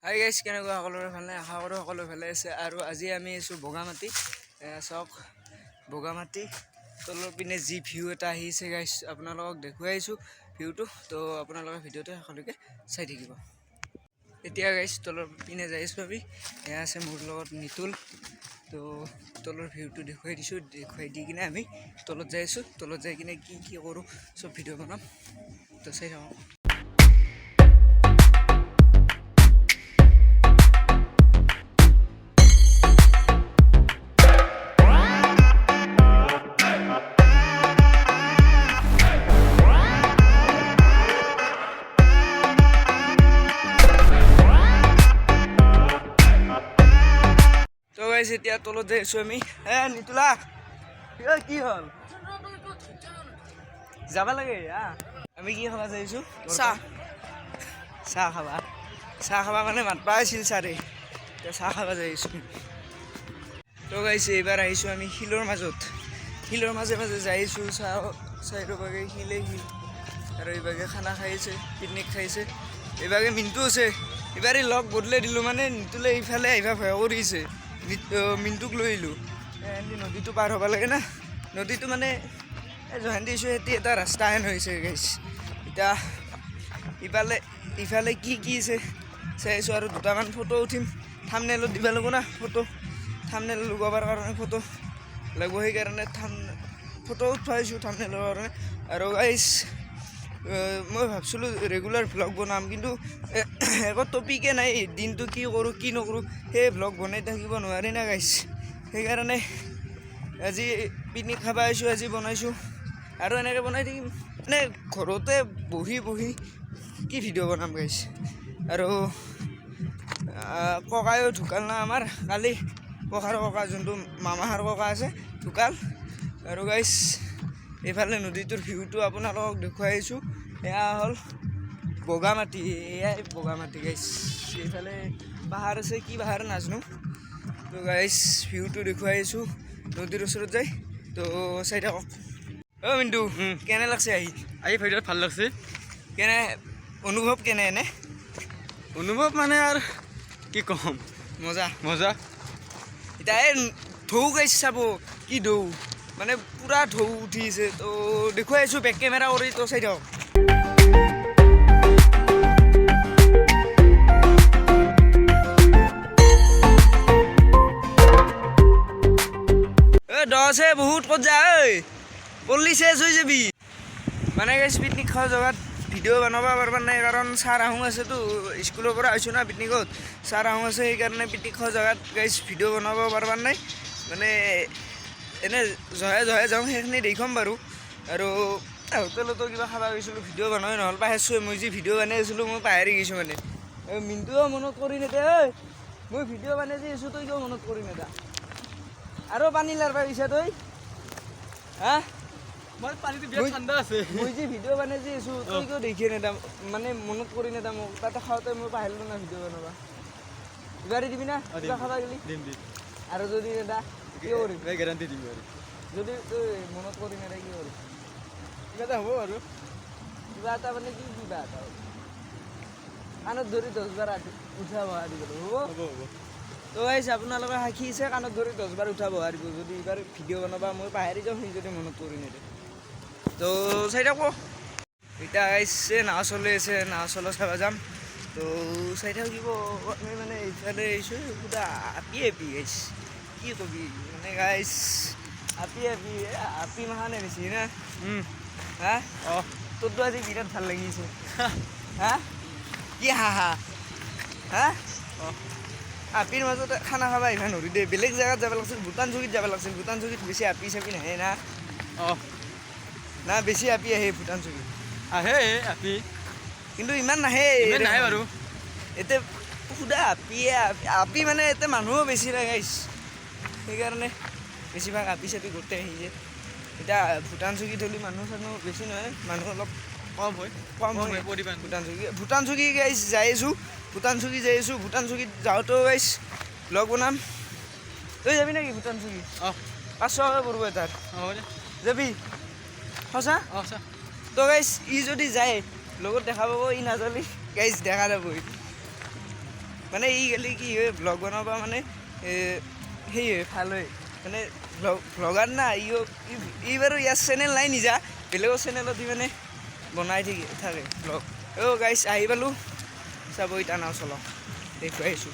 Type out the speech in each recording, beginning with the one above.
Hi guys, কেনেকুৱা সকলোৰে ভালনে? আশা কৰোঁ সকলো ভালে আছে। আৰু আজি আমি আছোঁ বগামাটি। চাওক বগামাটি তলৰ পিনে যি ভিউ এটা আহিছে গাইজ, আপোনালোকক দেখুৱাই আহিছোঁ ভিউটো। তো আপোনালোকে ভিডিঅ'টো শেষলৈকে চাই থাকিব। এতিয়া গাইজ তলৰ পিনে যাই আছোঁ আমি। এয়া আছে মোৰ লগত নিতুল। তো তলৰ ভিউটো দেখুৱাই দিছোঁ, দেখুৱাই দি কিনে আমি তলত যাই আছোঁ। তলত যাই কিনে কি কি কৰোঁ চব ভিডিঅ' বনাম, তো চাই থাকক। এতিয়া তলত যাই আছোঁ আমি। নিতুলা কি হ'ল? যাব লাগে। আমি কি খাবা যাই আছোঁ? চাহ খাবা মানে মাতবা আছিল ছাৰে, এতিয়া চাহ খাবা যাই আছোঁ। তো গাইছে এইবাৰ আহিছোঁ আমি শিলৰ মাজে মাজে যাই আছোঁ। চাইডৰভাগে শিল আৰু এইভাগে খানা খাইছে, পিকনিক খাইছে। এইভাগে মিণ্টু আছে, এইবাৰে লগ বদলাই দিলোঁ। মানে নিতুলে এইফালে আহিবা ভয় কৰিছে, মিণ্টুক লৈ আহিলোঁ। নদীটো পাৰ হ'ব লাগে না, নদীটো মানে জহান্তি দিছোঁ সেতি এটা ৰাস্তা হেন হৈছে গাইছ। এতিয়া ইফালে কি আছে চাই আছোঁ। আৰু দুটামান ফটো উঠিম, থাম্বনেইলত দিব লাগিব না। থাম্বনেইল লগাবৰ কাৰণে ফটো লাগিব, সেইকাৰণে ফটো উঠাইছোঁ থাম্বনেইলৰ কাৰণে। আৰু গাইছ মই ভাবছিলোঁ ৰেগুলাৰ ভ্লগ বনাম, কিন্তু একো টপিকে নাই। দিনটো কি কৰোঁ কি নকৰোঁ সেই ভ্লগ বনাই থাকিব নোৱাৰি না গাইছ। সেইকাৰণে আজি পিকনিক খাব আহিছোঁ, আজি বনাইছোঁ আৰু এনেকৈ বনাই থাকিম। মানে ঘৰতে বহি কি ভিডিঅ' বনাম গাইছ। আৰু ককায়ো ঢুকাল না আমাৰ কালি, ককাৰ ককা যোনটো মামাহাৰ ককা আছে ঢুকাল। আৰু গাইছ এইফালে নদীটোৰ ভিউটো আপোনালোকক দেখুৱাই আহিছোঁ। এয়া হ'ল বগামাটি, এয়াই বগামাটি গাইছ। এইফালে পাহাৰ আছে, কি পাহাৰ নাজানো। তো গাইছ ভিউটো দেখুৱাই আহিছোঁ নদীৰ ওচৰত যাই। তো চাই থাকক। মিণ্টু কেনে লাগছে আহি ভিডিঅ'ত ভাল লাগছে। কেনে অনুভৱ কেনে? এনে অনুভৱ মানে আৰু কি ক'ম, মজা। এতিয়া এই ঢৌ গাইছ, চাব কি ঢৌ, মানে পূৰা ঢৌ উঠিছে। তো দেখুৱাই আছোঁ বেক কেমেৰা কৰি, তো চাই থাকক। দছে বহুত ক'ত যা পল্লি চেছ হৈ যাবি। মানে গাইছ পিকনিক খোৱা জেগাত ভিডিঅ' বনাব পাৰবাৰ নাই, কাৰণ ছাৰ আহোঁ আছেতো। স্কুলৰ পৰা আহিছোঁ না পিকনিকত, ছাৰ আহোঁ আছে। সেইকাৰণে পিকনিক খোৱা জেগাত গাইছ ভিডিঅ' বনাব পাৰবাৰ নাই। মানে এনে জহে যাওঁ সেইখিনি দেখুৱাম বাৰু। আৰু হোটেলতো কিবা খাব গৈছিলোঁ, ভিডিঅ' বনাই নহ'ল, পাহৰিছোঁ। মই যি ভিডিঅ' বনাই আছিলোঁ মই পাহৰি গৈছোঁ। মানে মিণ্টুও মনত কৰি নেদে, মই ভিডিঅ' বনাই দি আছোঁ, তই কিয় মনত কৰি নেদা? আৰু পানী লাৰবা গৈছা তই? পানীটো বিৰাট ঠাণ্ডা আছে। মই যি ভিডিঅ' বনাই যি আছোঁ, তই কিয় দেখি নেদা? মানে মনত কৰি নেদা মোক? তাতে খাওঁতে মই পাহৰিলোঁ না ভিডিঅ' বনাবা। গাড়ী দিবি না কিবা খাবা গেলি? দিম। আৰু যদি নেদা কি কৰিম? গেৰাণ্টি দিম আৰু যদি তই মনত কৰি নেদা কি কৰিম? কিবা এটা হ'ব আৰু কিবা এটা মানে কিবা এটা কাণত ধৰি 10 বাৰ উঠা বহা দিব হ'ব। তো গাইছ আপোনালোকে সাক্ষীছে, কাণত ধৰি 10 বাৰ উঠা বহা দিব যদি এইবাৰ ভিডিঅ' বনাবা। মই পাহৰি যাওঁ সি যদি মনত কৰি নেদে। তো চাই থাকো। এতিয়া গাইছে নাও চলি আছে, নাও চলা চাব যাম। তো চাই থাকিব। আমি মানে এইফালে আহিছোঁ, পুৰা আপি গাইছ, কি কবি মানে গাইছ। আপি মাহানে বেছি না। তোৰতো আজি বিৰাট ভাল লাগিছে। কি আপিৰ মাজতে খানা খাবা আহিবা নৰি দেই। বেলেগ জেগাত যাব লাগিছিল, ভূটান চকীত যাব লাগিছিল। ভূটান চকীত বেছি আপি চাপি নাহে না। বেছি আপি আহে ভূটান চকীত। আহে আপি, কিন্তু ইমান নাহে বাৰু। এতিয়া সুধা আপি মানে এতিয়া মানুহো বেছি নাই গাইছ। সেইকাৰণে বেছিভাগ আপি চাপি গোটেই আহি যায়। এতিয়া ভূটান চকীত হ'লে মানুহ বেছি নহয়, মানুহ অলপ কম হয় পৰিমাণ। ভূটান চকী গাইছ যাই আছোঁ। ভূটান চকীত যাওঁতেও গাইছ ব্লগ বনাম। তই যাবি নেকি ভূটান চকী? 500 টকা পৰিব এটাৰ। যাবি সঁচা? তো গাইছ ই যদি যায় লগত দেখা পাব, ই নাযালি গাইছ দেখা নাপাব। মানে ই গেলি কি হয় ব্লগ বনাব মানে সেই হয় ভাল হয় মানে ব্লগাৰ না ই বাৰু ইয়াৰ চেনেল নাই নিজা বেলেগৰ চেনেলত ই মানে বনাই থাকে ব্লগ গাইছ আহি পালোঁ চাব ইটা নাও চলাওঁ দেখুৱাই আহিছোঁ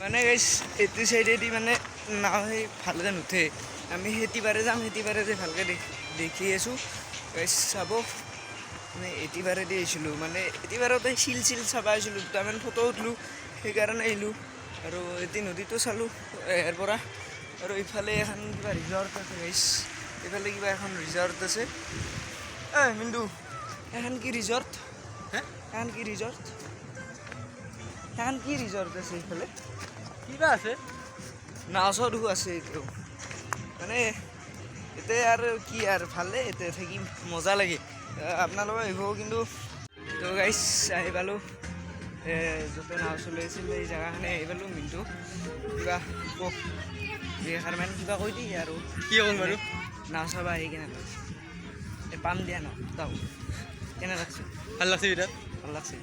মানে গাইছ এইটো চাইডেদি মানে নাও সেই ভালকৈ নুঠে আমি সেতিবাৰে যাম সেতিবাৰে যে ভালকৈ দেখি আছোঁ গাইছ চাব মানে এতিবাৰেদি আহিছিলোঁ মানে এতিবাৰতে চিল চাব আহিছিলোঁ দুটামান ফটো উঠলোঁ সেইকাৰণে আহিলোঁ আৰু এটি নদীটো চালোঁ ইয়াৰ পৰা আৰু ইফালে এখন কিবা ৰিজৰ্ট আছে গাইছ এইফালে কিবা এখন ৰিজৰ্ট আছে মিন্দু এখন কি ৰিজৰ্ট এখন কি ৰিজৰ্ট আছে এইফালে কিবা আছে নাও চৰো আছে এইটো মানে এতিয়া আৰু কি আৰু ভালে এতিয়া থাকি মজা লাগে আপোনালোকে আহিব কিন্তু তো গাইছ আহি পালোঁ য'তে নাও চলি আছিল এই জেগাখিনি আহি পালোঁ মিণ্টু কিবা কওক দুইষাৰমান কিবা কৈ দিয়ে আৰু কি ক'ম বাৰু নাও চাব আহি কেনে পাম দিয়া ন তাও কেনে লাগছে ভাল লাগছে বিৰাট ভাল লাগছে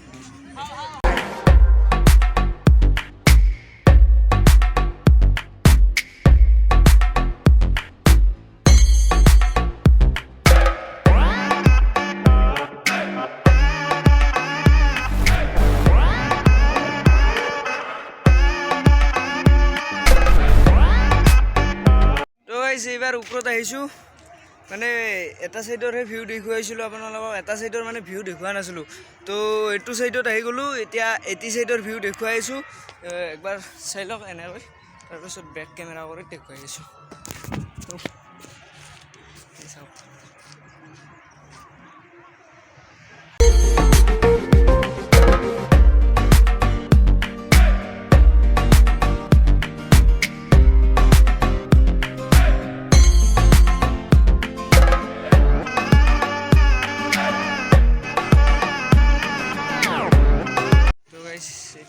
এইবাৰ ওপৰত আহিছোঁ মানে এটা চাইডৰহে ভিউ দেখুৱাইছিলোঁ আপোনালোকক এটা চাইডৰ মানে ভিউ দেখুওৱা নাছিলোঁ তো এইটো চাইডত আহি গ'লোঁ এতিয়া এটি চাইডৰ ভিউ দেখুৱাই আছোঁ একবাৰ চাই লওক এনেকৈ তাৰপিছত বেক কেমেৰা কৰি দেখুৱাই আছোঁ তো চাওক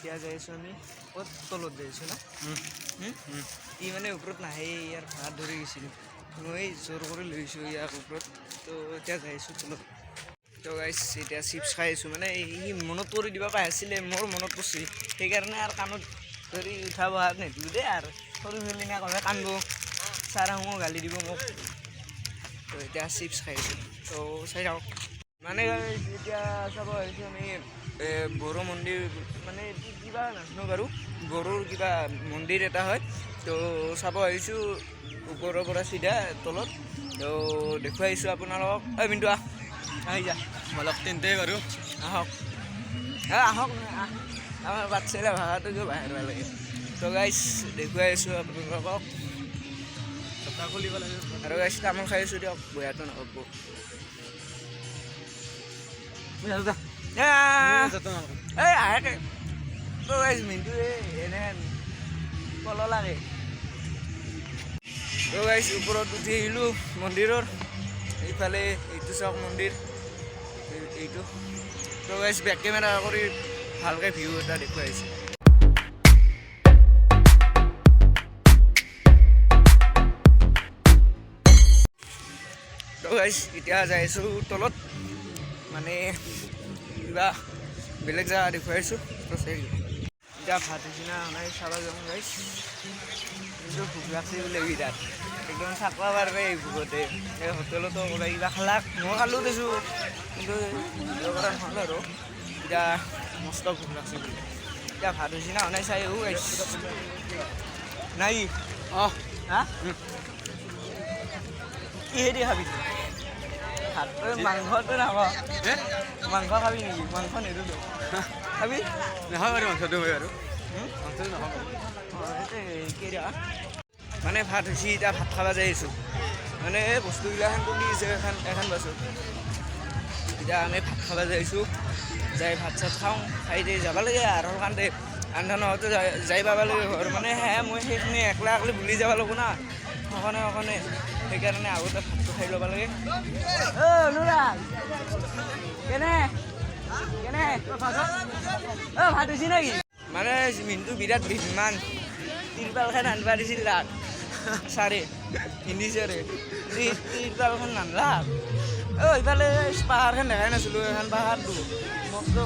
এতিয়া যাই আছোঁ আমি ক'ত তলত যাই আছোঁ না ই মানে ওপৰত নাহে ইয়াৰ ভাত ধৰি গৈছিল মই জোৰ কৰি লৈছোঁ ইয়াৰ ওপৰত তো এতিয়া যাই আছোঁ তলত তো গাইছ এতিয়া চিপছ খাই আছোঁ মানে সি মনত কৰি দিব পাই আছিলে মোৰ মনত পৰিছে সেইকাৰণে আৰু কাণত ধৰি উঠাব আৰু নিদিলোঁ দেই আৰু সৰু ফেলি না ক'লে কান্দিব ছাৰসমূহ গালি দিব মোক তো এতিয়া চিপছ খাই আছোঁ তো চাই যাওঁ মানে এতিয়া চাব আহিছোঁ আমি বড়ো মন্দিৰ মানে কিবা নাজানো বাৰু বড়োৰ কিবা মন্দিৰ এটা হয় তো চাব আহিছোঁ ওপৰৰ পৰা চিধা তলত তো দেখুৱাইছোঁ আপোনালোকক মিণ্টু আহি যা অলপ তেন্তে বাৰু আহক আহক আমাৰ বাচ্চাৰে ভাষাটো কিয় বাহিৰ ভাল লাগে তো গাইছ দেখুৱাই আছোঁ আপোনালোকক চকা খুলিব লাগে আৰু গাইছ তামোল খাই আছোঁ দিয়ক বয়াটো নহ'ব এই আহে তো গাইছ মিণ্টু এনে কল লাগে তো গাইছ ওপৰত উঠি আহিলোঁ মন্দিৰৰ এইফালে এইটো চাওক মন্দিৰ এইটো তো গাইছ বেক কেমেৰা কৰি ভালকৈ ভিউ এটা দেখুৱাই আহিছোঁ তো গাইছ এতিয়া যাই আছোঁ তলত মানে কিবা বেলেগ জেগা দেখুৱাইছোঁ তো চাই এতিয়া ভাত নিচিনা নাই চাব যাওঁ গাইছ কিন্তু ভোক লাগছে বোলে বিৰাট একদম চাকবা পাৰবে এই ভোকতে এই হোটেলতো ওলাই কিবা খালাক মই খালোঁ দিছোঁ কিন্তু কৰা নহ'ল আৰু এতিয়া মস্ত ভোক লাগছে বোলে এতিয়া ভাত নিচিনা নাই চাই গাইছ নাই অঁ হা কিহেদি খাবি ভাত মাংসটো নাখাওঁ মাংস খাবি নেকি মাংস নিদিওঁ খাবি নহয় বাৰু মাংসটো হয় আৰু মাংসটো নহয় মানে ভাত হৈছে এতিয়া ভাত খাব যাই আছোঁ মানে বস্তুগিলাখান তুলি আছে এখন বাছত এতিয়া আমি ভাত খাব যাই আছোঁ যাই ভাত চাত খাওঁ খাই দি যাব লাগে আৰু কান্দে আন্ধা নহওঁতে যাই পাব লাগে ঘৰ মানে মই সেইখিনি একলা বুলি যাব লাগিব না অকণে সেইকাৰণে আগতে ভাতটো খাই ল'ব লাগে অনুৰাগ কেনে ভাত হৈছে নেকি মানে মিনটো বিৰাট বিমান তিৰপালখন আনিব দিছিল তাক ছাৰে হিন্দী ছাৰে তিৰপালখন নানলা ইফালে পাহাৰখন দেখাই নাছিলোঁ এখন পাহাৰটো মস্ত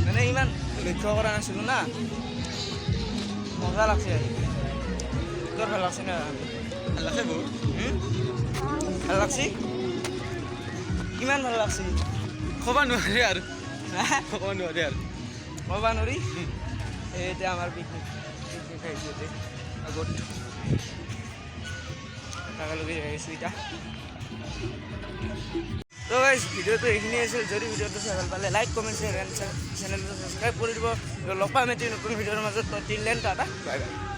মানে ইমান লক্ষ্য কৰা নাছিলোঁ না মজা লাগছে আহি তোৰ ভাল লাগছে না ভাল লাগছে বহুত ভাল লাগছি কিমান ভাল লাগছি ক'ব নোৱাৰি আৰু ক'ব নোৱাৰি আৰু ক'বা নোৱাৰি এই এতিয়া আমাৰ পিকনিক খাইছোঁ এতিয়া আগত একেলগে আহিছোঁ এতিয়া তো গাইজ ভিডিঅ'টো এইখিনি আছিল যদি ভিডিঅ'টো চাই ভাল পালে লাইক কমেণ্ট শ্বেয়াৰ এণ্ড চেনেলটো ছাবস্ক্ৰাইব কৰি দিব লগ পাম এটি নতুন ভিডিঅ'ৰ মাজত till then tata bye bye